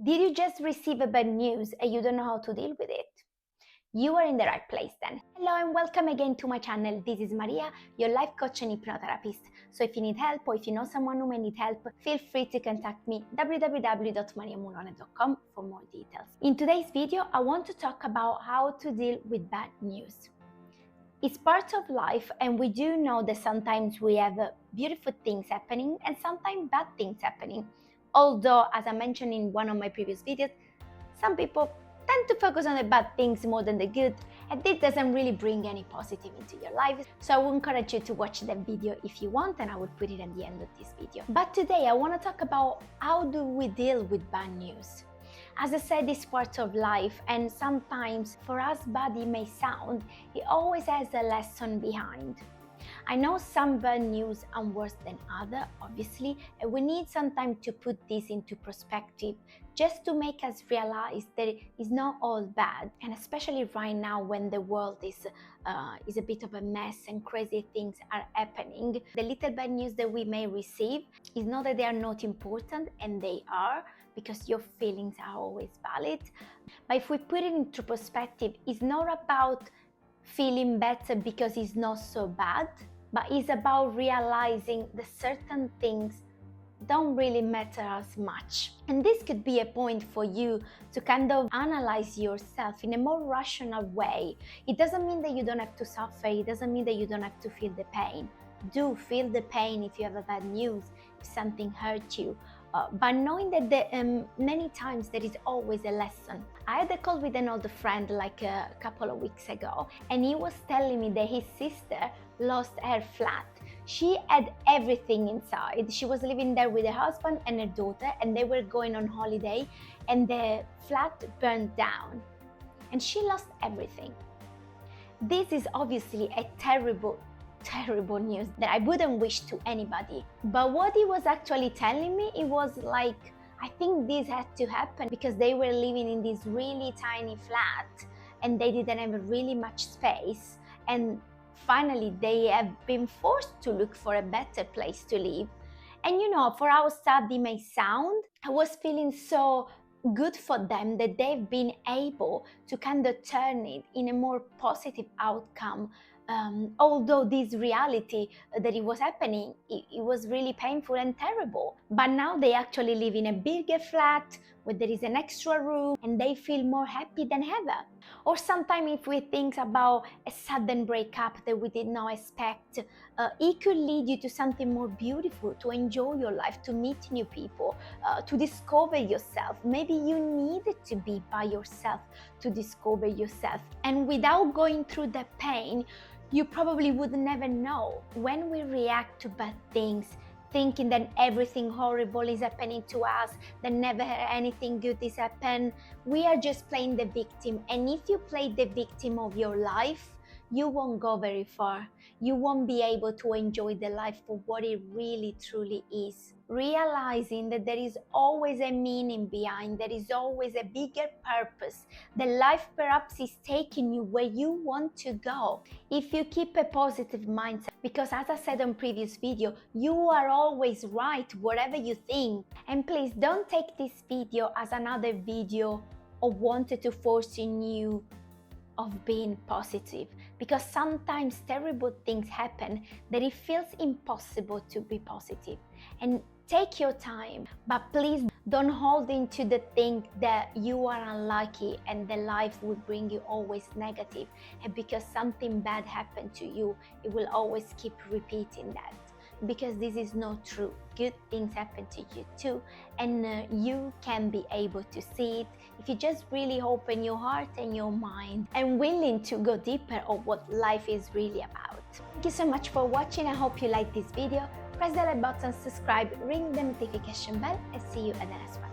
Did you just receive a bad news and you don't know how to deal with it? You are in the right place then. Hello and welcome again to my channel. This is Maria, your life coach and hypnotherapist. So if you need help or if you know someone who may need help, feel free to contact me www.mariamulone.com for more details. In today's video, I want to talk about how to deal with bad news. It's part of life, and we do know that sometimes we have beautiful things happening and sometimes bad things happening. Although, as I mentioned in one of my previous videos, some people tend to focus on the bad things more than the good, and this doesn't really bring any positive into your life. So I would encourage you to watch that video if you want, and I would put it at the end of this video. But today I want to talk about how do we deal with bad news. As I said, it's part of life, and sometimes for us bad it may sound, it always has a lesson behind. I know some bad news are worse than other, obviously, and we need some time to put this into perspective just to make us realize that it's not all bad. And especially right now when the world is a bit of a mess and crazy things are happening, the little bad news that we may receive is not that they are not important, and they are, because your feelings are always valid. But if we put it into perspective, it's not about feeling better because it's not so bad, but it's about realizing that certain things don't really matter as much. And this could be a point for you to kind of analyze yourself in a more rational way. It doesn't mean that you don't have to suffer, it doesn't mean that you don't have to feel the pain. Do feel the pain if you have a bad news, if something hurt you. But knowing that many times there is always a lesson. I had a call with an old friend like a couple of weeks ago, and he was telling me that his sister lost her flat. She had everything inside. She was living there with her husband and her daughter, and they were going on holiday, and the flat burned down and she lost everything. This is obviously a terrible news that I wouldn't wish to anybody. But what he was actually telling me, it was like, I think this had to happen because they were living in this really tiny flat and they didn't have really much space, and finally they have been forced to look for a better place to live. And you know, for how sad it may sound, I was feeling so good for them that they've been able to kind of turn it in a more positive outcome. Although this reality that it was happening, it was really painful and terrible. But now they actually live in a bigger flat where there is an extra room and they feel more happy than ever. Or sometimes if we think about a sudden breakup that we did not expect, it could lead you to something more beautiful, to enjoy your life, to meet new people, to discover yourself. Maybe you needed to be by yourself to discover yourself. And without going through the pain, you probably would never know. When we react to bad things, thinking that everything horrible is happening to us, that never anything good is happened, we are just playing the victim. And if you play the victim of your life, you won't go very far. You won't be able to enjoy the life for what it really truly is. Realizing that there is always a meaning behind, there is always a bigger purpose. The life perhaps is taking you where you want to go. If you keep a positive mindset, because as I said on previous video, you are always right, whatever you think. And please don't take this video as another video of wanted to force you of being positive, because sometimes terrible things happen that it feels impossible to be positive. And take your time, but please don't hold into the thing that you are unlucky and the life will bring you always negative, and because something bad happened to you, it will always keep repeating that. Because this is not true. Good things happen to you too, and you can be able to see it if you just really open your heart and your mind and willing to go deeper on what life is really about. Thank you so much for watching. I hope you liked this video. Press the like button, subscribe, ring the notification bell, and see you at the next one.